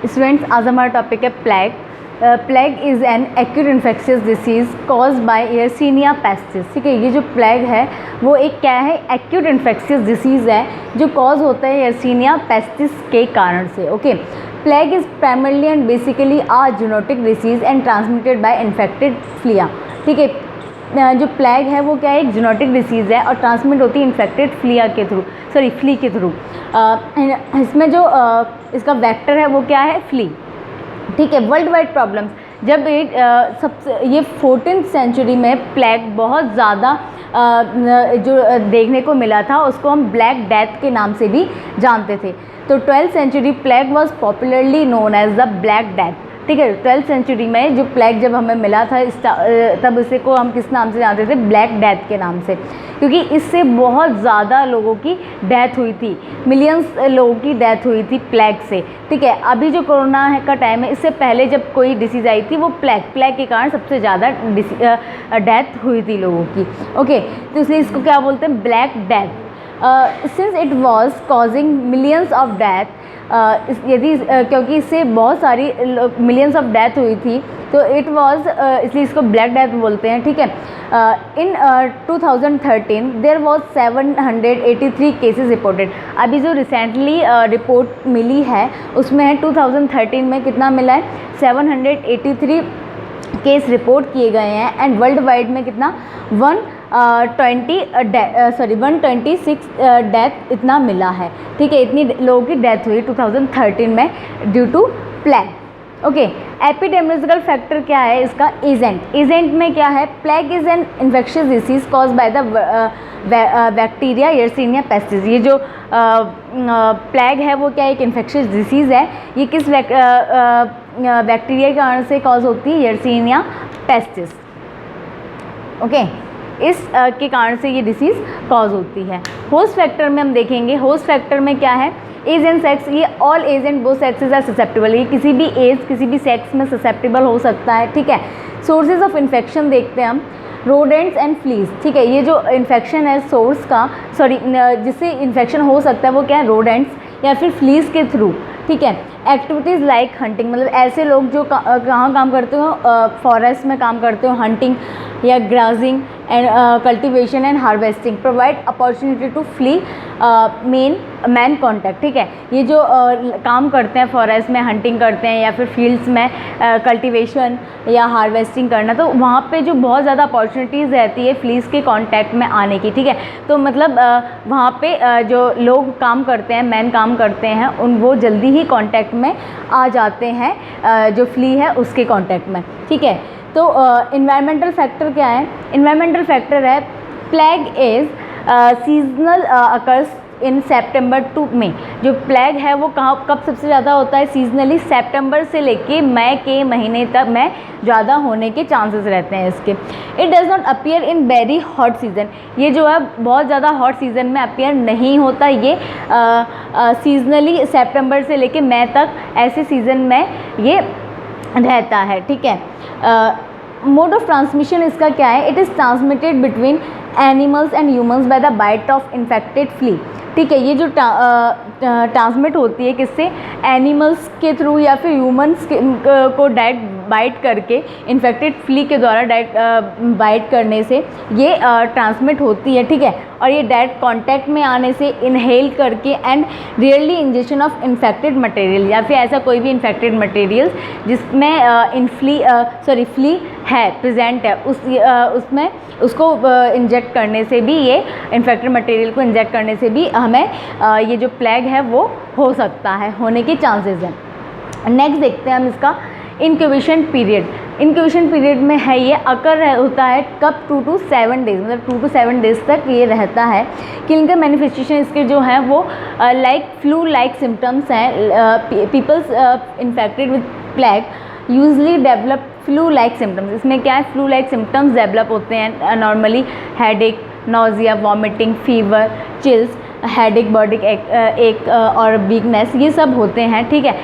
Students, आज हमारा topic है plague. Plague is an acute infectious disease caused by Yersinia pestis. ठीक है, ये जो प्लेग है वो एक क्या है, एक्यूट इन्फेक्शियस डिसीज़ है जो कॉज होता है यर्सीनिया पेस्टिस के कारण से। Okay, plague is primarily and basically a zoonotic disease and transmitted by infected flea. ठीक है, जो प्लेग है वो क्या है, एक जूनोटिक डिसीज़ है और ट्रांसमिट होती है इन्फेक्टेड फ्लिया के थ्रू, सॉरी फ्ली के थ्रू। इसमें जो इसका वेक्टर है वो क्या है, फ्ली। ठीक है, वर्ल्ड वाइड प्रॉब्लम्स, जब सबसे ये 14th सेंचुरी में प्लेग बहुत ज़्यादा जो देखने को मिला था उसको हम ब्लैक डेथ के नाम से भी जानते थे। तो 12th century plague was popularly known as the black death. ठीक है, 12th सेंचुरी में जो प्लेग जब हमें मिला था तब इसे को हम किस नाम से जानते थे, ब्लैक डेथ के नाम से, क्योंकि इससे बहुत ज़्यादा लोगों की डेथ हुई थी, मिलियंस लोगों की डेथ हुई थी प्लेग से। ठीक है, अभी जो कोरोना का टाइम है, इससे पहले जब कोई डिसीज़ आई थी वो प्लेग के कारण सबसे ज़्यादा डेथ हुई थी लोगों की। ओके, तो इसलिए इसको क्या बोलते हैं, black death. Since it was causing millions of death, यदि क्योंकि इससे बहुत सारी मिलियंस ऑफ डेथ हुई थी तो इट वाज, इसलिए इसको ब्लैक डेथ बोलते हैं। ठीक है, इन 2013 देयर वाज 783 केसेस रिपोर्टेड। अभी जो रिसेंटली रिपोर्ट मिली है उसमें है 2013 में कितना मिला है, 783 केस रिपोर्ट किए गए हैं एंड वर्ल्ड वाइड में कितना 126 डेथ इतना मिला है। ठीक है, इतनी लोगों की डेथ हुई 2013 में due to plague. Okay, epidemiological factor क्या है इसका, एजेंट में क्या है, plague is an infectious disease caused by the bacteria Yersinia pestis. ये जो प्लेग है वो क्या एक इन्फेक्शियस डिसीज़ है, ये किस बैक्टीरिया के कारण से कॉज होती है, यर्सीनिया पेस्टिस। ओके, इस के कारण से ये डिसीज़ कॉज होती है। होस्ट फैक्टर में हम देखेंगे, होस्ट फैक्टर में क्या है, एज एंड सेक्स, ये all age and both sexes are susceptible, ये किसी भी एज किसी भी सेक्स में ससेप्टेबल हो सकता है। ठीक है, सोर्सेज ऑफ इन्फेक्शन देखते हैं हम, रोडेंट्स एंड फ्लीज। ठीक है, ये जो इन्फेक्शन है सोर्स का, सॉरी जिससे इन्फेक्शन हो सकता है वो क्या है, रोडेंट्स या फिर फ्लीज के थ्रू। ठीक है, एक्टिविटीज़ लाइक हंटिंग, मतलब ऐसे लोग जो कहाँ काम करते हो, फॉरेस्ट में काम करते हो, हंटिंग या grazing and cultivation and harvesting provide opportunity to flea man contact. ठीक है, ये जो काम करते हैं फॉरेस्ट में, हंटिंग करते हैं या फिर फील्ड्स में कल्टीवेशन या हार्वेस्टिंग करना, तो वहाँ पे जो बहुत ज़्यादा अपॉर्चुनिटीज़ रहती है फ्लीज के कांटेक्ट में आने की। ठीक है, तो मतलब वहाँ पे जो लोग काम करते हैं, मैन काम करते हैं, वो जल्दी ही कांटेक्ट में आ जाते हैं जो फ्ली है उसके कांटेक्ट में। ठीक है, तो इन्वायरमेंटल फैक्टर क्या है, इन्वायरमेंटल फैक्टर है plague is seasonal occurs in September to May. जो प्लेग है वो कब सबसे ज़्यादा होता है, सीजनली सितंबर से लेके मई के महीने तक में ज़्यादा होने के चांसेस रहते हैं इसके। It does not appear in very hot season, ये जो है बहुत ज़्यादा हॉट सीज़न में अपीयर नहीं होता, ये सीजनली सितंबर से लेके मई तक ऐसे सीज़न में ये रहता है। ठीक है, मोड ऑफ ट्रांसमिशन इसका क्या है, it is transmitted between animals and humans by the bite of infected flea. ठीक है, ये जो ट्रांसमिट होती है किससे, एनिमल्स के थ्रू या फिर ह्यूमंस को डायरेक्ट बाइट करके, इन्फेक्टेड फ्ली के द्वारा डायरेक्ट बाइट करने से ये ट्रांसमिट होती है। ठीक है, और ये डायरेक्ट कांटेक्ट में आने से, इनहेल करके and rarely injection of infected material या फिर ऐसा कोई भी इन्फेक्टेड मटेरियल जिसमें फ्ली है प्रेजेंट है उसमें उसको इंजेक्ट करने से भी, ये इन्फेक्टेड मटेरियल को इंजेक्ट करने से भी हमें ये जो प्लेग है वो हो सकता है, होने के चांसेस हैं। नेक्स्ट देखते हैं हम इसका इंक्यूबेशन पीरियड। इंक्यूबेशन पीरियड में है ये होता है कब, 2 to 7 डेज, मतलब 2 to 7 डेज तक ये रहता है। क्लिनिकल मैनिफेस्टेशन इसके जो हैं वो लाइक फ्लू लाइक सिम्टम्स हैं। Peoples infected with plague usually develop flu like symptoms. इसमें क्या है, फ्लू लाइक सिम्टम्स डेवलप होते हैं normally, headache, nausea, vomiting, fever, chills, headache, body ache और वीकनेस, ये सब होते हैं। ठीक है,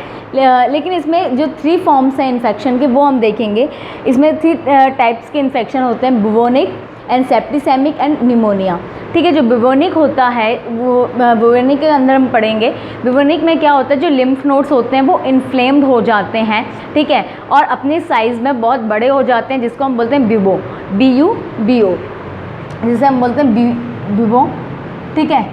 लेकिन इसमें जो 3 फॉर्म्स हैं इन्फेक्शन के वो हम देखेंगे। इसमें 3 टाइप्स के इन्फेक्शन होते हैं, बुबोनिक, एंड सेप्टिसेमिक एंड निमोनिया। ठीक है, जो ब्यूबोनिक होता है वो ब्यूबोनिक के अंदर हम पढ़ेंगे। ब्यूबोनिक में क्या होता है, जो लिम्फ नोड्स होते हैं वो इन्फ्लेम्ड हो जाते हैं, ठीक है, और अपने साइज़ में बहुत बड़े हो जाते हैं, जिसको हम बोलते हैं ब्यूबो, BUBO, जिसे हम बोलते हैं ब्यूबो। ठीक है,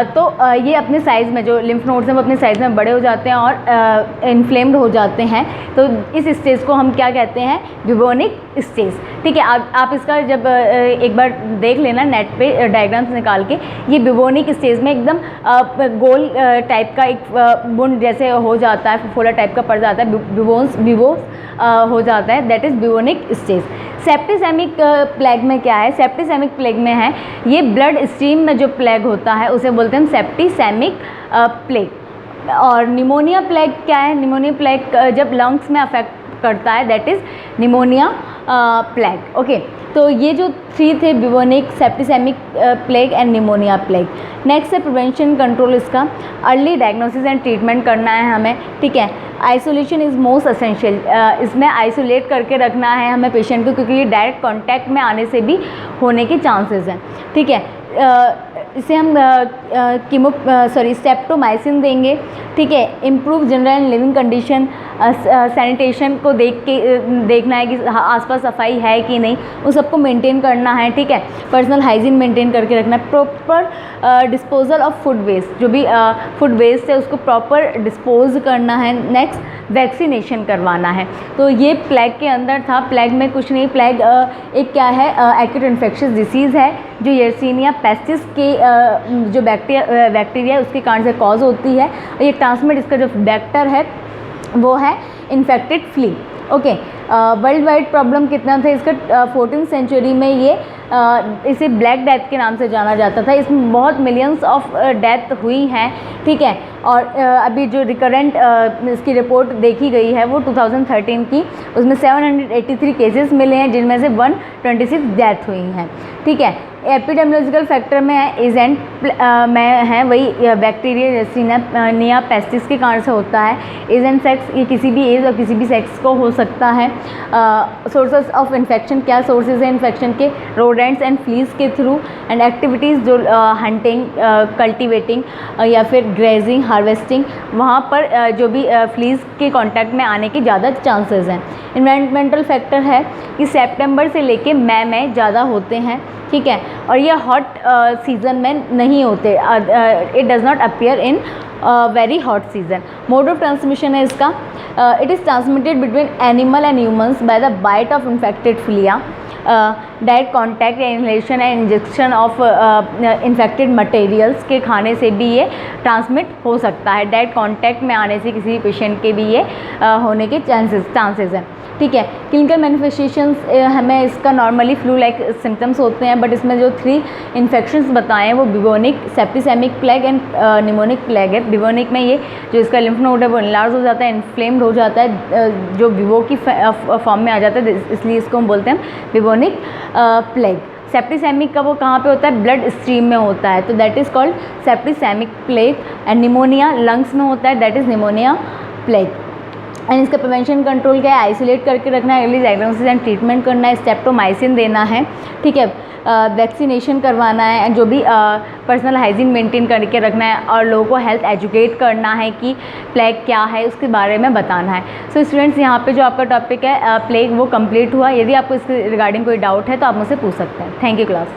तो ये अपने साइज़ में जो लिम्फ नोड्स हैं वो अपने साइज़ में बड़े हो जाते हैं और इन्फ्लेम्ड हो जाते हैं। तो इस स्टेज को हम क्या कहते हैं, ब्यूबोनिक स्टेज। ठीक है, आप इसका जब एक बार देख लेना नेट पे डायग्राम्स निकाल के, ये ब्यूबोनिक स्टेज में एकदम गोल टाइप का एक बुंद जैसे हो जाता है, फफोला टाइप का पड़ जाता है, ब्यूबोस हो जाता है, that is bubonic stage. Septicemic plague में क्या है, सेप्टिसेमिक प्लेग में है ये ब्लड स्ट्रीम में जो प्लेग होता है उसे बोलते हैं सेप्टिसेमिक प्लेग। और निमोनिया प्लेग क्या है, निमोनिया प्लेग जब लंग्स में अफेक्ट करता है, that is pneumonia plague. Okay, तो ये जो 3 थे, bubonic, septicemic plague and pneumonia plague. Next है प्रिवेंशन कंट्रोल, इसका अर्ली डायग्नोसिस एंड ट्रीटमेंट करना है हमें। ठीक है, आइसोलेशन इज़ मोस्ट असेंशियल, इसमें आइसोलेट करके रखना है हमें पेशेंट को, क्योंकि ये डायरेक्ट कॉन्टैक्ट में आने से भी होने के चांसेस हैं। ठीक है, इसे हम स्टेप्टोमाइसिन देंगे। ठीक है, improve general and living condition, sanitation को देखना है कि आसपास सफाई है कि नहीं, उन सबको मेंटेन करना है। ठीक है, पर्सनल हाइजीन मेंटेन करके रखना है। Proper disposal of food waste, जो भी फूड वेस्ट है उसको प्रॉपर डिस्पोज करना है। नेक्स्ट वैक्सीनेशन करवाना है। तो ये प्लेग के अंदर था। प्लेग में कुछ नहीं, प्लेग एक क्या है, एक्यूट इन्फेक्शियस डिसीज़ है जो यर्सीनिया पेस्टिस के जो बैक्टीरिया है उसके कारण से कॉज होती है। ये ट्रांसमिट, इसका जो वेक्टर है वो है infected flea. Okay, worldwide problem कितना था इसका, 14th सेंचुरी में ये इसे ब्लैक डेथ के नाम से जाना जाता था। इसमें बहुत मिलियंस ऑफ डेथ हुई हैं। ठीक है, और अभी जो रिकरेंट इसकी रिपोर्ट देखी गई है वो 2013 की, उसमें 783 केसेस मिले हैं, जिनमें से 126 डेथ हुई हैं। ठीक है, एपिडेमियोलॉजिकल फैक्टर में है एजेंट में है वही बैक्टीरिया यर्सीनिया पेस्टिस के कारण से होता है। एजेंट सेक्स, ये किसी भी एज और किसी भी सेक्स को हो सकता है। सोर्सेस ऑफ इन्फेक्शन, क्या सोर्सेज हैं इन्फेक्शन के, रोडेंट्स एंड फ्लीज के थ्रू, एंड एक्टिविटीज़ जो हंटिंग, कल्टिवेटिंग या फिर ग्रेजिंग, हार्वेस्टिंग, वहाँ पर जो भी फ्लीज के कांटेक्ट में आने के ज़्यादा चांसेस हैं। इन्वायरमेंटल फैक्टर है कि सितंबर से लेके मई में ज़्यादा होते हैं। ठीक है, और ये हॉट सीज़न में नहीं होते, it does not appear in very hot season. Mode of transmission है इसका, it is transmitted between animal and humans by the bite of infected flea, direct contact या inhalation and injection of infected materials के खाने से भी ये transmit हो सकता है। डायरेक्ट कॉन्टैक्ट में आने से किसी भी पेशेंट के भी ये होने के चांसेस हैं। ठीक है, क्लिनिकल मैनिफेस्टेशंस हमें इसका नॉर्मली फ्लू लाइक सिम्टम्स होते हैं, बट इसमें जो 3 इन्फेक्शंस बताए हैं वो bubonic, septicemic plague and pneumonic plague है। ब्यूबोनिक में ये जो इसका लिम्फ नोड है वो इनलार्ज हो जाता है, इन्फ्लेम्ड हो जाता है, जो ब्यूबो की फॉर्म में आ जाता है, इसलिए इसको हम बोलते हैं ब्यूबोनिक प्लेग। सेप्टिसेमिक का वो कहाँ पे होता है, ब्लड स्ट्रीम में होता है, तो that is called septicemic plague. And pneumonia lungs में होता है, that is pneumonia plague. And इसका प्रिवेंशन कंट्रोल क्या है, आइसोलेट करके रखना है, अर्ली डायग्नोसिस एंड ट्रीटमेंट करना है, स्टेप्टोमाइसिन देना है। ठीक है, वैक्सीनेशन करवाना है, एंड जो भी पर्सनल हाइजीन मेंटेन करके रखना है, और लोगों को हेल्थ एजुकेट करना है कि प्लेग क्या है उसके बारे में बताना है। सो स्टूडेंट्स, यहाँ पे जो आपका टॉपिक है प्लेग वो कंप्लीट हुआ। यदि आपको इसके रिगार्डिंग कोई डाउट है तो आप मुझसे पूछ सकते हैं। Thank you class.